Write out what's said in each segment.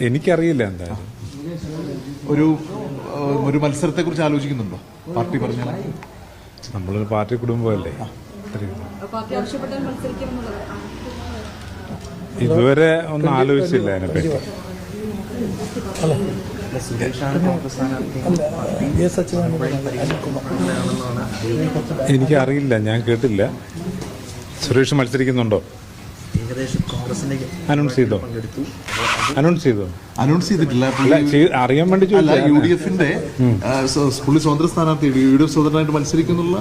എനിക്കറിയില്ല എന്തായാലും ഒരു മത്സരത്തെ കുറിച്ച് ആലോചിക്കുന്നുണ്ടോ? പാർട്ടി പറഞ്ഞാൽ നമ്മളൊരു പാർട്ടി കുടുംബമല്ലേ. ഇതുവരെ ഒന്നും ആലോചിച്ചില്ല അതിനെപ്പറ്റി. എനിക്കറിയില്ല, ഞാൻ കേട്ടില്ല. സുരേഷ് മത്സരിക്കുന്നുണ്ടോ? അനൗൺസ് ചെയ്തിട്ടില്ല. അറിയാൻ വേണ്ടി UDF-ന്റെ പുള്ളി സ്വതന്ത്ര സ്ഥാനാർത്ഥി UDF സ്വതന്ത്രമായിട്ട് മത്സരിക്കുന്നുള്ള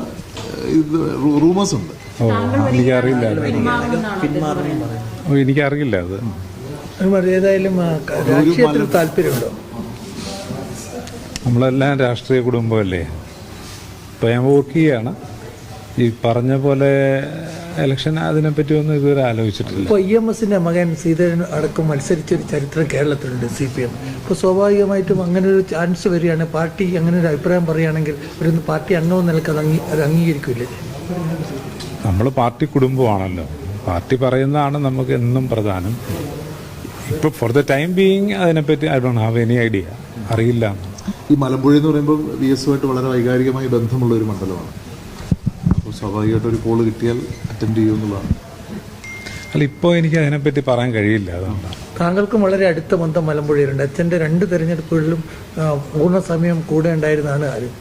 റൂമേഴ്സ് ഉണ്ട്. എനിക്കറിയില്ല അത്. ഏതായാലും രാഷ്ട്രീയത്തിൽ താല്പര്യമുണ്ടോ? നമ്മളെല്ലാം രാഷ്ട്രീയ കുടുംബമല്ലേ. ഇപ്പം ഞാൻ വർക്ക് ചെയ്യാണ്. ഈ പറഞ്ഞ പോലെ ഇലക്ഷൻ അതിനെപ്പറ്റി ഒന്നും ഇതുവരെ ആലോചിച്ചിട്ടില്ല. ഇപ്പോൾ EMSന്റെ മകൻ സീതൻ അടക്കം മത്സരിച്ചൊരു ചരിത്രം കേരളത്തിലുണ്ട് CPM. ഇപ്പോൾ സ്വാഭാവികമായിട്ടും അങ്ങനെ ഒരു ചാൻസ് വരികയാണ്. പാർട്ടി അങ്ങനെ ഒരു അഭിപ്രായം പറയുകയാണെങ്കിൽ ഒരു പാർട്ടി അംഗം നിലക്ക് അത് അംഗീകരിക്കില്ലേ? നമ്മൾ പാർട്ടി കുടുംബമാണല്ലോ. പാർട്ടി പറയുന്നതാണ് നമുക്ക് എന്നും പ്രധാനം. ഇപ്പോൾ ഫോർ ദ ടൈം ബീയിങ് അതിനെപ്പറ്റി I don't have any idea. അറിയില്ല. ഈ മലമ്പുഴ എന്ന് പറയുമ്പോൾ VS-ഉമായിട്ട് വളരെ വൈകാരികമായി ബന്ധമുള്ള ഒരു മണ്ഡലമാണ്. അപ്പോൾ സ്വാഭാവികമായിട്ട് ഒരു കോള് കിട്ടിയാൽ അറ്റൻഡ് ചെയ്യുമെന്നുള്ളതാണ്. അല്ല, ഇപ്പോൾ എനിക്ക് അതിനെപ്പറ്റി പറയാൻ കഴിയില്ല. അതുകൊണ്ടാണ്. താങ്കൾക്കും വളരെ അടുത്ത ബന്ധം മലമ്പുഴയിലുണ്ട്. അച്ഛൻ്റെ 2 തെരഞ്ഞെടുപ്പുകളിലും പൂർണ്ണ സമയം കൂടെ ഉണ്ടായിരുന്നതാണ് ആരും.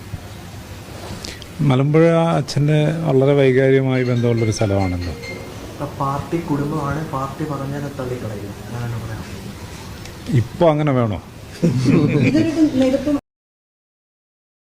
മലമ്പുഴ അച്ഛൻ്റെ വളരെ വൈകാരികമായി ബന്ധമുള്ളൊരു സ്ഥലമാണല്ലോ. പാർട്ടി കുടുംബമാണ്, പാർട്ടി പറഞ്ഞാൽ തള്ളിക്കളയും. ഇപ്പോൾ അങ്ങനെ വേണോ? ഇതൊരു നേതൃത്വം